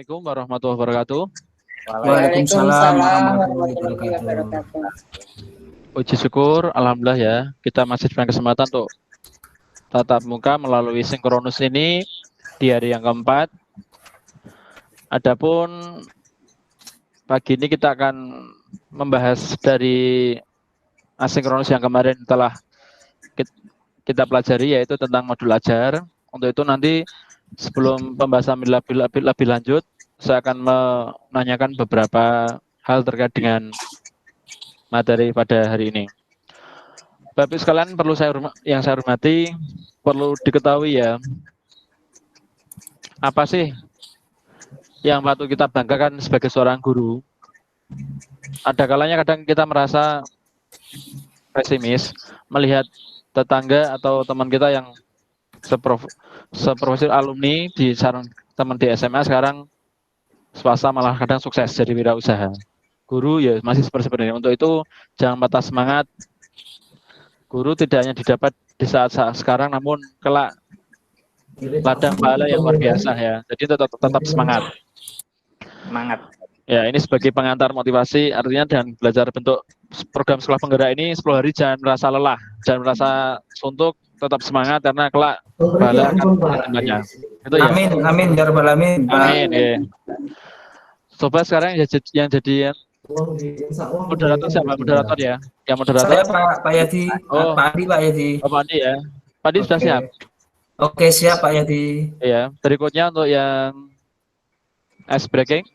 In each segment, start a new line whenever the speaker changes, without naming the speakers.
Assalamualaikum warahmatullahi wabarakatuh.
Waalaikumsalam warahmatullahi wabarakatuh.
Puji syukur, alhamdulillah ya, kita masih diberikan kesempatan untuk tatap muka melalui sinkronus ini di hari yang keempat. Adapun pagi ini kita akan membahas dari asinkronus yang kemarin telah kita pelajari, yaitu tentang modul ajar. Untuk itu nanti sebelum pembahasan lebih lanjut, saya akan menanyakan beberapa hal terkait dengan materi pada hari ini. Bapak sekalian, yang saya hormati, perlu diketahui ya, apa sih yang patut kita banggakan sebagai seorang guru? Ada kalanya kadang kita merasa pesimis melihat tetangga atau teman kita yang seprofesi alumni di teman di SMA sekarang swasta malah kadang sukses jadi wirausaha. Guru ya masih seperti ini. Untuk itu jangan patah semangat. Guru tidak hanya didapat di saat-saat sekarang, namun kelak ladang pahala yang luar biasa ya. Jadi tetap semangat.
Semangat.
Ya, ini sebagai pengantar motivasi, artinya dengan belajar bentuk program sekolah penggerak ini 10 hari jangan merasa lelah, jangan merasa suntuk, tetap semangat karena kelak pahala akan bertambahnya. Itu ya.
Amin, ya rabbal alamin.
Amin. Ya. Coba sekarang yang jadi moderator siapa? Moderator ya? Yang moderator.
Saya Pak Yadi.
Oh,
Pak Adi, Pak Yadi.
Oh, Pak Adi ya. Pak Adi sudah siap?
Oke, siap Pak Yadi.
Iya. Berikutnya untuk yang ice breaking.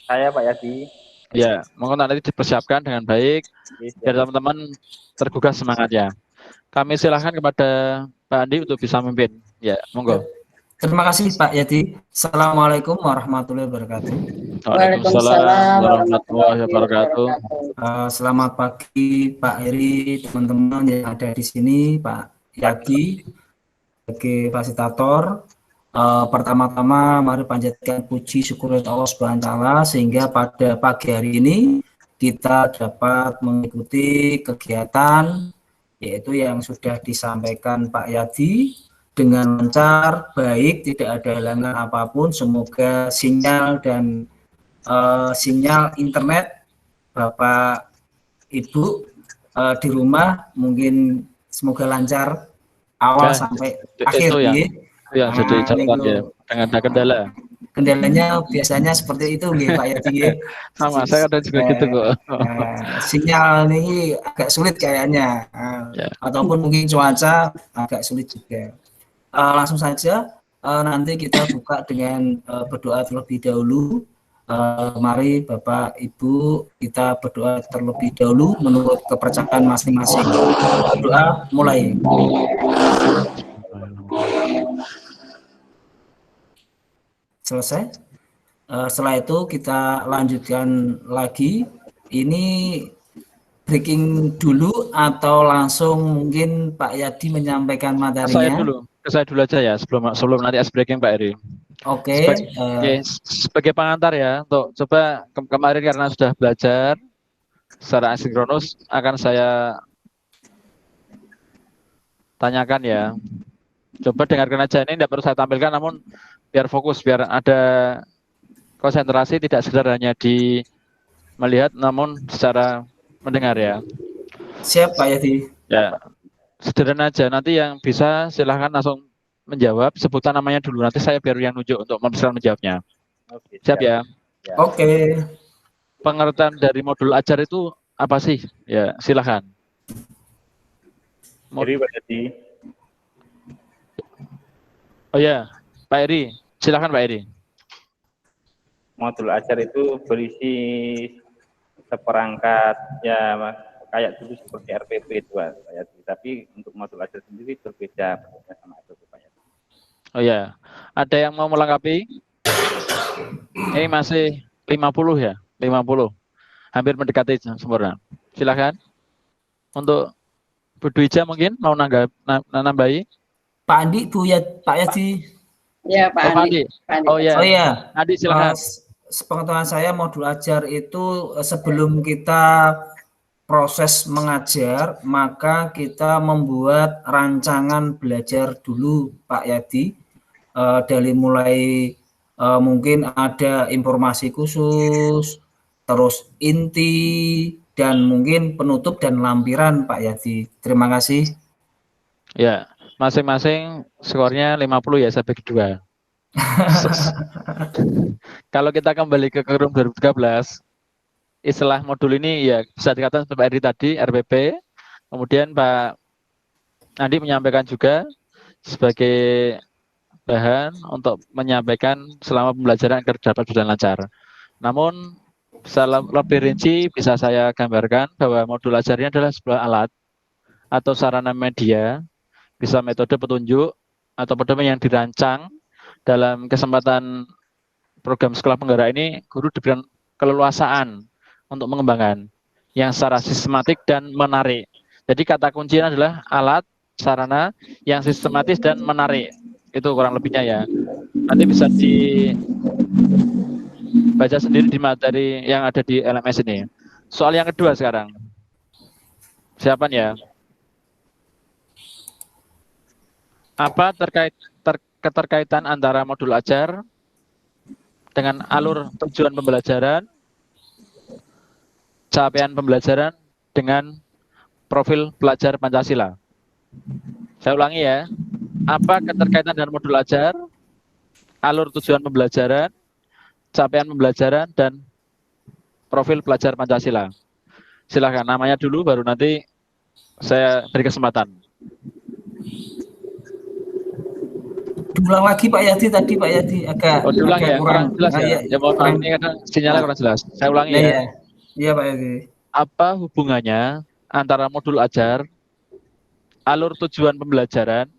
Saya Pak Yadi.
Ya, mohon nanti dipersiapkan dengan baik biar teman-teman tergugah semangatnya. Kami silahkan kepada Pak Andi untuk bisa memimpin. Ya, monggo.
Terima kasih Pak Yadi. Assalamualaikum warahmatullahi wabarakatuh.
Waalaikumsalam warahmatullahi wabarakatuh.
Selamat pagi Pak Heri, teman-teman yang ada di sini, Pak Yadi sebagai fasilitator. Pertama-tama mari panjatkan puji syukur Allah Subhanahu wa taala sehingga pada pagi hari ini kita dapat mengikuti kegiatan yaitu yang sudah disampaikan Pak Yadi dengan lancar, baik, tidak ada halangan apapun. Semoga sinyal dan sinyal internet Bapak Ibu di rumah mungkin semoga lancar awal sampai akhir
ya. Jadi catatan ya, dengan ada kendala.
Kendalanya biasanya seperti itu Pak Yadi.
Sama, saya ada juga gitu kok.
Sinyal ini agak sulit kayaknya, ataupun mungkin cuaca agak sulit juga. Langsung saja nanti kita buka dengan berdoa terlebih dahulu. Mari Bapak Ibu kita berdoa terlebih dahulu menurut kepercayaan masing-masing. Doa mulai. Selesai. Setelah itu kita lanjutkan lagi. Ini breaking dulu atau langsung mungkin Pak Yadi menyampaikan materinya?
Saya dulu aja ya sebelum nanti breaking Pak Eri.
Oke.
Sebagai pengantar ya, untuk coba kemarin karena sudah belajar secara asinkronus akan saya tanyakan ya. Coba dengarkan aja, ini tidak perlu saya tampilkan, namun biar fokus, biar ada konsentrasi, tidak sekedar hanya di melihat, namun secara mendengar ya.
Siap Pak Yadi.
Ya, sederhana aja. Nanti yang bisa silahkan langsung menjawab, sebutan namanya dulu. Nanti saya biar yang nunjuk untuk menjawabnya.
Oke,
siap ya?
Oke.
Pengertian dari modul ajar itu apa sih? Ya, silahkan.
Jadi Pak Yadi.
Oh ya, Pak Eri, silakan Pak Eri.
Modul ajar itu berisi seperangkat ya kayak dulu seperti RPP itu Pak Yadi. Tapi untuk modul ajar sendiri berbeda sama RPP Pak Yadi.
Oh ya, ada yang mau melengkapi? Ini masih 50 ya, 50. Hampir mendekati sempurna. Silakan. Untuk Bu Dwija mungkin mau nambahi?
Pak Andi, Pak Yadi.
Ya, Pak Andi.
Oh ya.
Oh ya.
Andi silakan.
Sepengetahuan saya modul ajar itu sebelum kita proses mengajar, maka kita membuat rancangan belajar dulu Pak Yadi. Dari mulai mungkin ada informasi khusus, terus inti, dan mungkin penutup dan lampiran Pak Yadi. Terima kasih.
Ya, masing-masing skornya 50 ya, saya bagi 2. Kalau kita kembali ke Room 2013, istilah modul ini ya bisa dikatakan Pak Eri tadi, RPP. Kemudian Pak Andi menyampaikan juga sebagai bahan untuk menyampaikan selama pembelajaran agar dapat berjalan lancar. Namun, bisa lebih rinci bisa saya gambarkan bahwa modul ajarnya adalah sebuah alat atau sarana media, bisa metode petunjuk atau pedoman yang dirancang dalam kesempatan program sekolah penggerak ini. Guru diberikan keleluasaan untuk mengembangkan yang secara sistematik dan menarik. Jadi kata kuncinya adalah alat, sarana yang sistematis dan menarik. Itu kurang lebihnya ya. Nanti bisa dibaca sendiri di materi yang ada di LMS ini. Soal yang kedua sekarang. Siapaan ya? Apa keterkaitan antara modul ajar dengan alur tujuan pembelajaran, capaian pembelajaran dengan profil pelajar Pancasila? Saya ulangi ya. Apa keterkaitan dengan modul ajar, alur tujuan pembelajaran, capaian pembelajaran, dan profil pelajar Pancasila? Silahkan namanya dulu, baru nanti saya beri kesempatan.
Ulang lagi Pak Yadi tadi Pak Yadi agak
diulang ya,
kurang
jelas ya. Ya mohon maaf, ini kadang sinyalnya kurang jelas. Saya ulangi ya.
Iya Pak Yadi.
Apa hubungannya antara modul ajar, alur tujuan pembelajaran,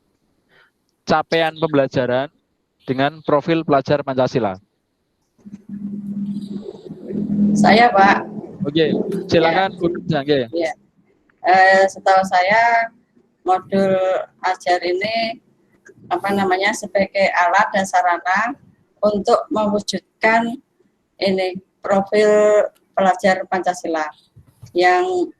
capaian pembelajaran dengan profil pelajar Pancasila?
Saya Pak.
Oke, silakan Bu.
Ya. Setahu saya modul ajar ini sebagai alat dan sarana untuk mewujudkan ini profil pelajar Pancasila yang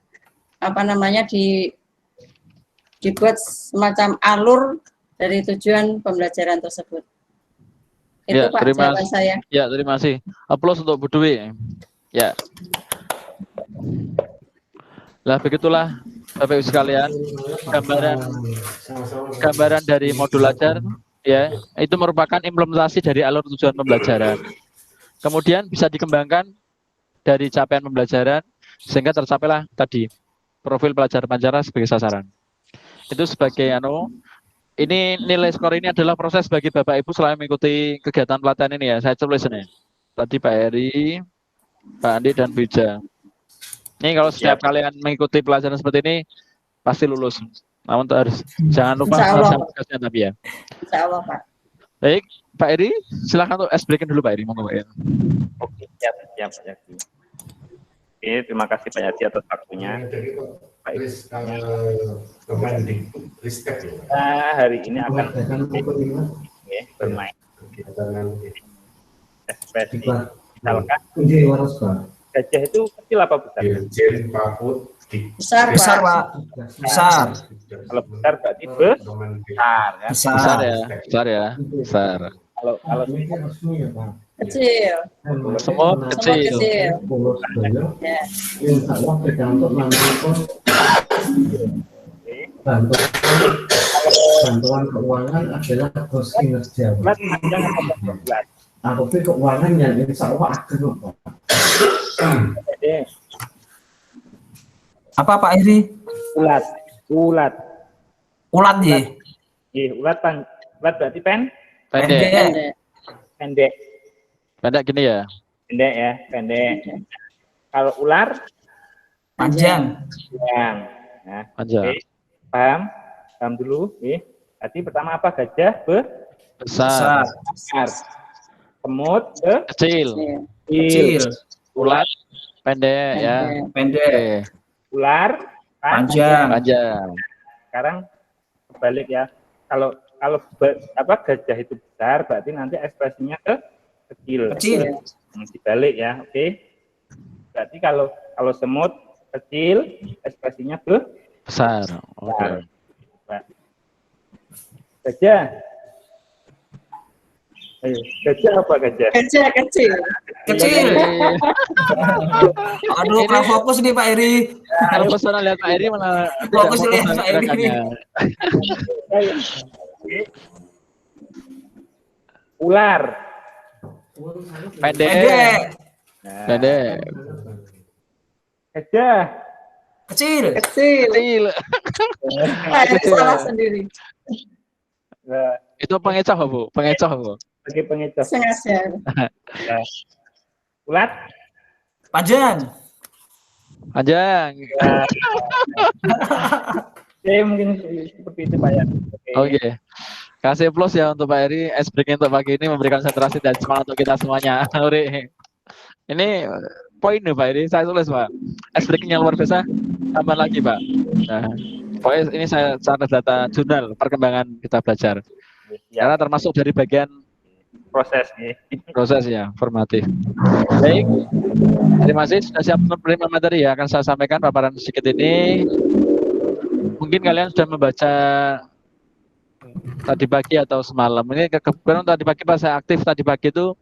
dibuat semacam alur dari tujuan pembelajaran tersebut. Itu
ya,
Pak jawaban saya.
Ya, terima kasih. Aplaus untuk Bu Dwi. Ya. Lah begitulah Bapak Ibu sekalian, gambaran dari modul ajar ya, itu merupakan implementasi dari alur tujuan pembelajaran. Kemudian bisa dikembangkan dari capaian pembelajaran sehingga tercapailah tadi profil pelajar Pancasila sebagai sasaran. Itu sebagai ini nilai skor ini adalah proses bagi Bapak Ibu selama mengikuti kegiatan pelatihan ini ya. Saya tulis ini. Tadi Pak Eri, Pak Andi dan Bu Ija. Ini kalau setiap kalian mengikuti pelajaran seperti ini pasti lulus. Namun harus jangan lupa tugasnya tapi ya.
Insya Allah Pak.
Baik, Pak Eri, silakan untuk breaking dulu Pak Eri. Monggo Pak Eri.
Oke, siap Pak Yadi. Oke, terima kasih Pak Yadi atas waktunya. Hari ini akan bermain ekspresi. Misalkan gajah itu kecil apa besar?
Besar Pak.
Besar.
Kalau besar berarti besar ya.
Besar ya. Kalau
kecil.
Semua kecil.
Ya.
Bantuan keuangan adalah bos kinerja. Tapi keuangan yang insya Allah akan
apa Pak Eri?
Ulat
ya?
Iya, ulat berarti pendek
Gini ya.
Pendek. Kalau ular
panjang.
Nah,
panjang.
Okay. Paham dulu. Tadi pertama apa? Gajah
besar.
Semut
kecil. Ulat pendek ya.
Pendek.
Ular
panjang.
Sekarang kebalik ya. Kalau gajah itu besar, berarti nanti ekspresinya kecil. Dibalik ya, oke. Berarti kalau semut kecil, ekspresinya
besar. Oke.
Gajah Ayo, gajah apa gajah?
Gajah kecil.
Kecil. Aduh, kurang fokus nih Pak Eri.
Kalau pesona lihat Pak Eri malah tidak
Fokus
fokus
lihat
dengan
Pak Eri.
gerakannya.
Ayo. Oke. Ular.
Pendek.
Pendek.
Nah,
Pendek.
gajah.
Kecil.
Kecil.
Kecil.
Pak Eri salah sendiri.
Nah,
Itu pengecoh, Bu. Pengecoh, Bu.
sebagai pengecoh.
Sengaja.
Nah, ulat.
Panjang.
Panjang.
Oke, mungkin seperti itu Pak ya.
Oke. Kasih plus ya untuk Pak Eri. Ice breaking untuk pagi ini memberikan konsentrasi dan semangat untuk kita semuanya. Uri. Ini poin nih Pak Eri. Saya tulis Pak. Ice breaking yang luar biasa. Tambah lagi Pak. Nah, pokoknya ini saya catat data jurnal perkembangan kita belajar.
Ya,
Karena termasuk dari bagian
proses nih.
proses ya, formatif. Baik. Terima kasih sudah siap menerima materi ya. Akan saya sampaikan paparan sedikit ini. Mungkin kalian sudah membaca tadi pagi atau semalam. Ini kebetulan tadi pagi pas saya aktif tadi pagi itu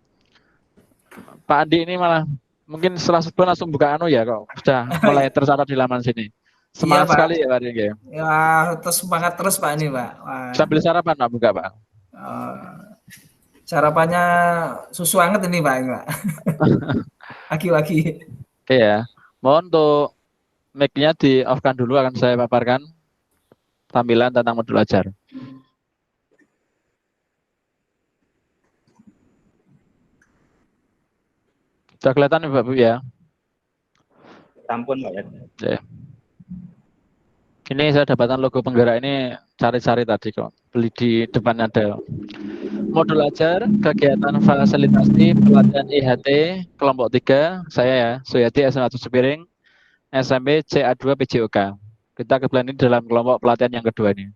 Pak Andi ini malah mungkin setelah sebulan langsung buka anu ya kok sudah mulai tercatat di laman sini. Semangat
Pak.
sekali ya Pak Andi. Ya.
Ya, terus semangat terus Pak ini Pak. Wah.
Sambil sarapan Pak buka Pak.
Sarapannya susu hangat ini Pak. Lagi-lagi.
Oke ya. Mohon untuk mic-nya di off-kan dulu, akan saya paparkan tampilan tentang modul ajar. Sudah kelihatan Bapak Ibu ya?
Sampun Pak ya.
Ya. Ini saya dapatkan logo penggerak ini cari-cari tadi kok. Beli di depannya ada. Modul ajar, kegiatan fasilitasi pelatihan IHT kelompok 3, saya ya, Suyati SMA 7 Piring, SMP CA2 PJOK. Kita kebetulan ini dalam kelompok pelatihan yang kedua ini.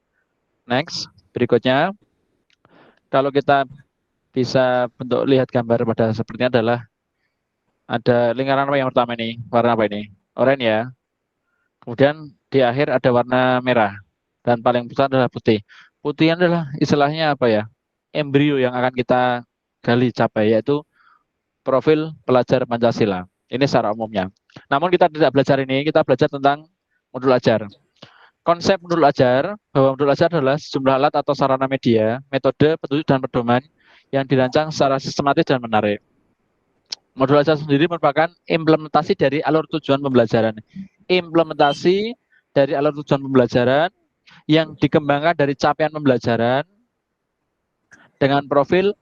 Next, berikutnya, kalau kita bisa bentuk lihat gambar pada sepertinya adalah ada lingkaran apa yang pertama ini, warna apa ini? Oranye ya. Kemudian di akhir ada warna merah dan paling besar adalah putih. Putih adalah istilahnya apa ya? Embrio yang akan kita gali capai yaitu profil pelajar Pancasila. Ini secara umumnya. Namun kita tidak belajar ini, kita belajar tentang modul ajar. Konsep modul ajar, bahwa modul ajar adalah sejumlah alat atau sarana media, metode, petunjuk, dan pedoman yang dirancang secara sistematis dan menarik. Modul ajar sendiri merupakan implementasi dari alur tujuan pembelajaran. Implementasi dari alur tujuan pembelajaran yang dikembangkan dari capaian pembelajaran dengan profil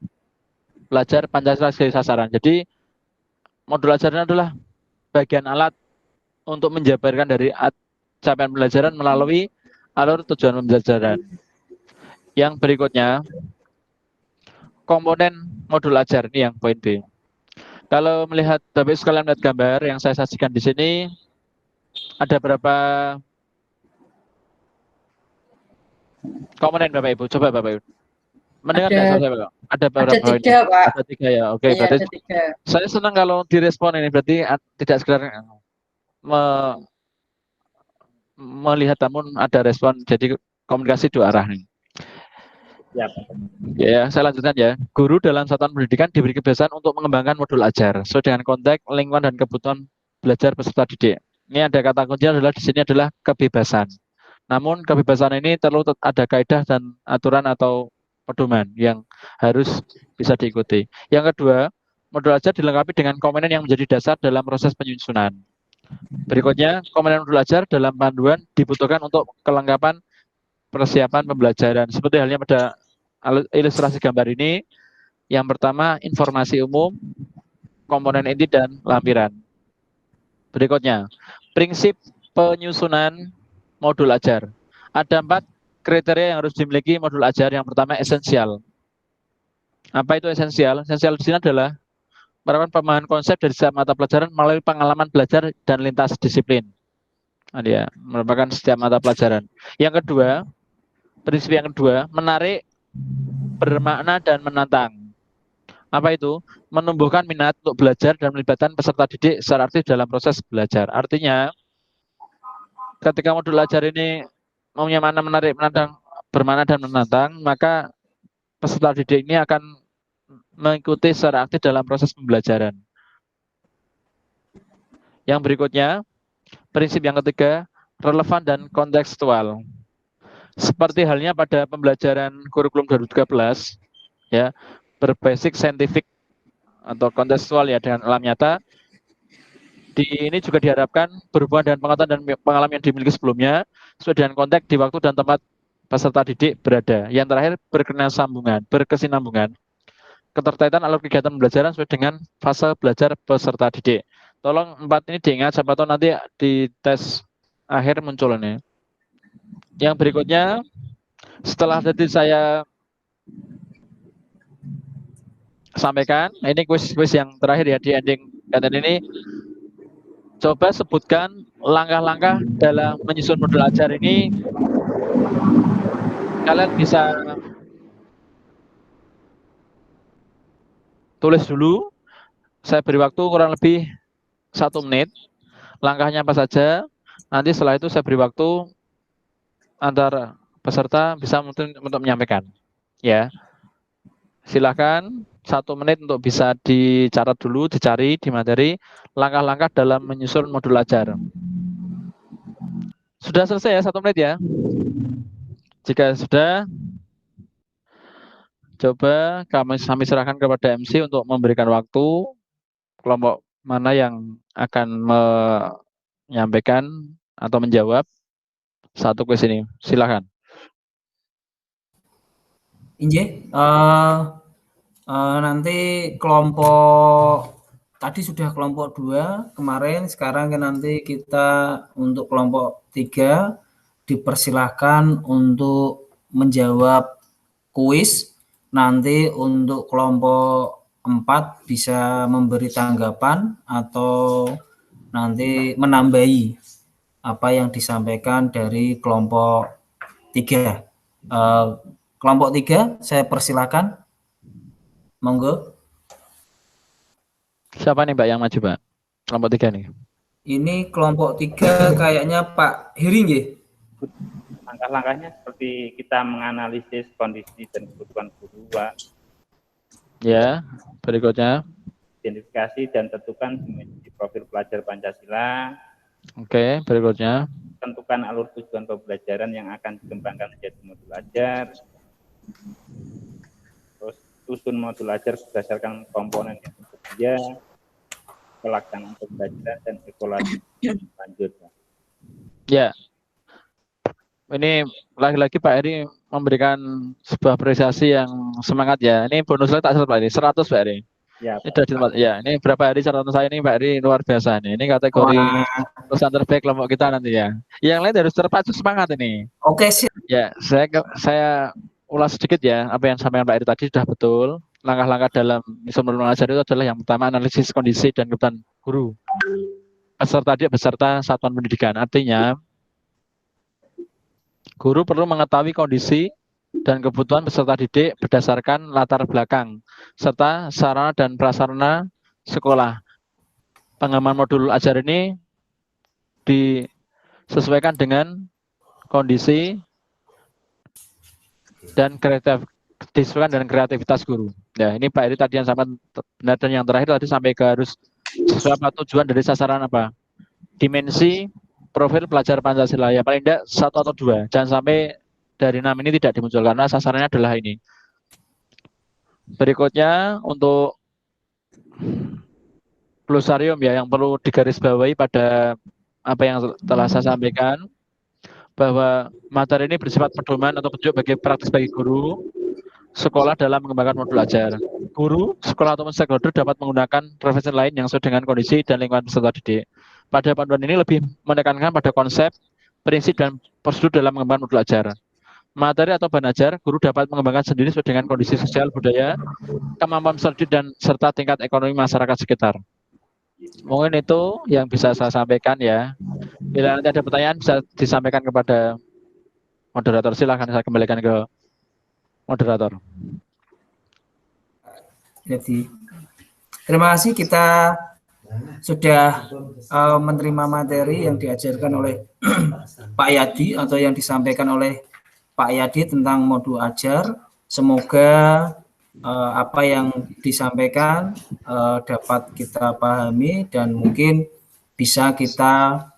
belajar Pancasila sebagai sasaran. Jadi modul ajarnya adalah bagian alat untuk menjabarkan dari capaian pembelajaran melalui alur tujuan pembelajaran. Yang berikutnya, komponen modul ajar, ini yang poin B. Kalau melihat, Bapak Ibu sekalian melihat gambar yang saya sajikan di sini, ada berapa komponen Bapak Ibu? Coba Bapak Ibu. Mendengar nggak saya Pak? Ada berapa?
Ada 3 Pak.
Ada 3 ya. Oke,
Iya,
berarti
ada 3.
saya senang kalau direspon ini, berarti tidak sekedar melihat namun ada respon, jadi komunikasi dua arah nih.
Ya,
Ya, saya lanjutkan ya. Guru dalam satuan pendidikan diberi kebiasaan untuk mengembangkan modul ajar sesuai dengan konteks, lingkungan, dan kebutuhan belajar peserta didik. Ini ada kata kunci adalah di sini adalah kebebasan. Namun kebebasan ini perlu ada kaidah dan aturan atau pedoman yang harus bisa diikuti. Yang kedua, modul ajar dilengkapi dengan komponen yang menjadi dasar dalam proses penyusunan. Berikutnya, komponen modul ajar dalam panduan dibutuhkan untuk kelengkapan persiapan pembelajaran. Seperti halnya pada ilustrasi gambar ini, yang pertama informasi umum, komponen inti, dan lampiran. Berikutnya, prinsip penyusunan modul ajar. Ada 4 kriteria yang harus dimiliki modul ajar. Yang pertama, esensial. Apa itu esensial? Esensial di sini adalah merupakan pemahaman konsep dari setiap mata pelajaran melalui pengalaman belajar dan lintas disiplin. Nah, dia merupakan setiap mata pelajaran. Yang kedua, prinsip yang kedua, menarik, bermakna, dan menantang. Apa itu? Menumbuhkan minat untuk belajar dan melibatkan peserta didik secara aktif dalam proses belajar. Artinya, ketika modul ajar ini mempunyai makna menarik, menantang, bermakna, dan menantang, maka peserta didik ini akan mengikuti secara aktif dalam proses pembelajaran. Yang berikutnya, prinsip yang ketiga, relevan dan kontekstual. Seperti halnya pada pembelajaran kurikulum 2013, ya, berbasis saintifik atau kontekstual ya dengan alam nyata. Ini juga diharapkan berhubungan dengan pengetahuan dan pengalaman yang dimiliki sebelumnya, sesuai dengan konteks di waktu dan tempat peserta didik berada. Yang terakhir, berkesinambungan. Keterkaitan alur kegiatan pembelajaran sesuai dengan fase belajar peserta didik. Tolong 4 ini diingat, siapa tahu nanti di tes akhir muncul ini. Yang berikutnya, setelah tadi saya sampaikan, ini kuis yang terakhir ya di ending konten ini. Coba sebutkan langkah-langkah dalam menyusun modul ajar ini. Kalian bisa tulis dulu. Saya beri waktu kurang lebih 1 menit. Langkahnya apa saja. Nanti setelah itu saya beri waktu antar peserta bisa untuk menyampaikan. Ya, silakan 1 menit untuk bisa dicatat dulu, dicari di materi langkah-langkah dalam menyusun modul ajar. Sudah selesai ya 1 menit ya? Jika sudah, coba kami serahkan kepada MC untuk memberikan waktu kelompok mana yang akan menyampaikan atau menjawab satu kuis ini. Silakan.
Inje, nanti kelompok tadi sudah kelompok 2 kemarin, sekarang nanti kita untuk kelompok 3 dipersilahkan untuk menjawab kuis. Nanti untuk kelompok 4 bisa memberi tanggapan atau nanti menambahi apa yang disampaikan dari kelompok 3. Kelompok 3 saya persilakan. Monggo.
Siapa nih Mbak yang maju, Pak? Kelompok 3 nih.
Ini kelompok 3 kayaknya Pak Heri nggih.
Langkah-langkahnya seperti kita menganalisis kondisi dan kebutuhan guru, Pak.
Ya, berikutnya.
Identifikasi dan tentukan dimensi profil pelajar Pancasila.
Oke, berikutnya.
Tentukan alur tujuan pembelajaran yang akan dikembangkan menjadi modul ajar. Terus susun modul ajar berdasarkan komponen yang tersedia, pelaksanaan pembelajaran dan evaluasi lanjut.
Ya, ini lagi-lagi Pak Eri memberikan sebuah apresiasi yang semangat ya. Ini bonusnya tak Pak Eri, 100 Pak Eri.
Ya,
ini sudah di tempat. Ya, ini berapa hari catatan saya ini Pak Eri luar biasa nih. Ini kategori perusahaan terbaik kelompok kita nanti ya. Yang lain harus terpacu semangat ini.
Oke sih.
Ya, saya ulas sedikit ya. Apa yang sampaikan Pak Eri tadi sudah betul. Langkah-langkah dalam menyusun modul ajar itu adalah yang pertama analisis kondisi dan kebutuhan guru, peserta didik beserta satuan pendidikan. Artinya guru perlu mengetahui kondisi dan kebutuhan peserta didik berdasarkan latar belakang serta sarana dan prasarana sekolah. Pengembangan modul ajar ini disesuaikan dengan kondisi dan kreativitas guru. Ya, ini Pak Eri tadi yang sampai benar, dan yang terakhir tadi sampai ke harus sesuai apa tujuan dari sasaran apa? Dimensi profil pelajar Pancasila, ya paling tidak 1 atau 2. Jangan sampai dari 6 ini tidak dimunculkan karena sasarannya adalah ini. Berikutnya untuk glosarium ya yang perlu digarisbawahi pada apa yang telah saya sampaikan, bahwa materi ini bersifat pedoman atau petunjuk bagi praktis bagi guru sekolah dalam mengembangkan modul ajar. Guru, sekolah atau stakeholder dapat menggunakan referensi lain yang sesuai dengan kondisi dan lingkungan peserta didik. Pada panduan ini lebih menekankan pada konsep, prinsip, dan prosedur dalam mengembangkan modul ajar. Materi atau bahan ajar, guru dapat mengembangkan sendiri sesuai dengan kondisi sosial, budaya, kemampuan peserta didik, dan serta tingkat ekonomi masyarakat sekitar. Mungkin itu yang bisa saya sampaikan ya. Bila nanti ada pertanyaan bisa disampaikan kepada moderator. Silakan saya kembalikan ke moderator.
Jadi terima kasih, kita sudah menerima materi yang diajarkan oleh Pak Yadi atau yang disampaikan oleh Pak Yadi tentang modul ajar. Semoga apa yang disampaikan dapat kita pahami dan mungkin bisa kita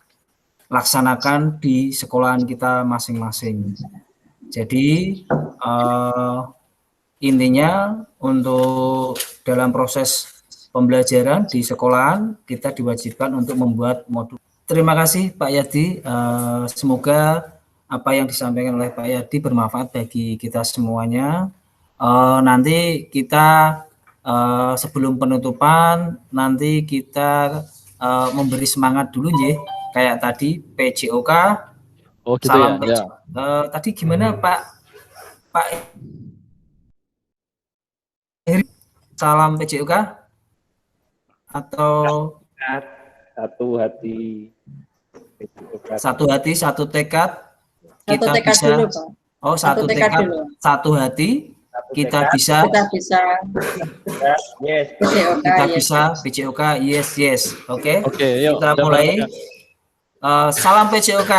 laksanakan di sekolahan kita masing-masing. Jadi intinya untuk dalam proses pembelajaran di sekolahan kita diwajibkan untuk membuat modul. Terima kasih Pak Yadi. Semoga apa yang disampaikan oleh Pak Yadi bermanfaat bagi kita semuanya. Nanti kita sebelum penutupan nanti kita memberi semangat dulu nggih. Kayak tadi PJOK.
Oh gitu
salam
ya.
Tadi gimana Pak salam PJOK atau
satu hati
satu hati satu tekad kita
Satu tekad
bisa
dulu, Pak.
satu tekad
dulu.
satu hati kita bisa
Kita bisa
yes
PJOK,
kita
yes.
bisa PJOK yes oke
Yuk,
kita mulai salam PJOK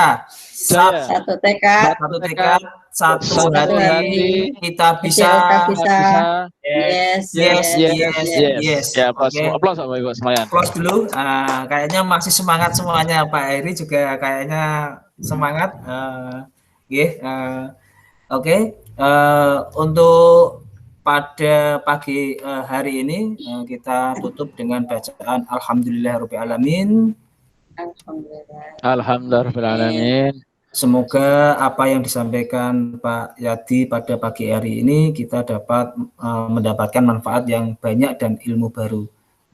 Jaya.
Satu tekad,
satu tekad satu
Satu
hati
hati.
kita bisa
PJOK bisa.
Yes.
Yes,
Yes.
Ya, aplaus,
Oke.
aplaus Bapak Ibu semuanya.
Close dulu. Kayaknya masih semangat semuanya. Pak Heri juga kayaknya semangat. Oke. Untuk pada pagi hari ini kita tutup dengan bacaan Alhamdulillahirabbil alamin.
Alhamdulillah.
Alhamdulillahirrahmanirrahim.
Semoga apa yang disampaikan Pak Yadi pada pagi hari ini kita dapat mendapatkan manfaat yang banyak dan ilmu baru.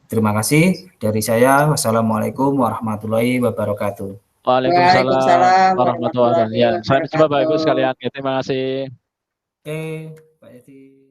Terima kasih dari saya. Wassalamualaikum warahmatullahi wabarakatuh.
Waalaikumsalam warahmatullahi wabarakatuh. Ya, sampai jumpa Bapak Ibu sekalian. Terima kasih.
Oke, Pak Yadi.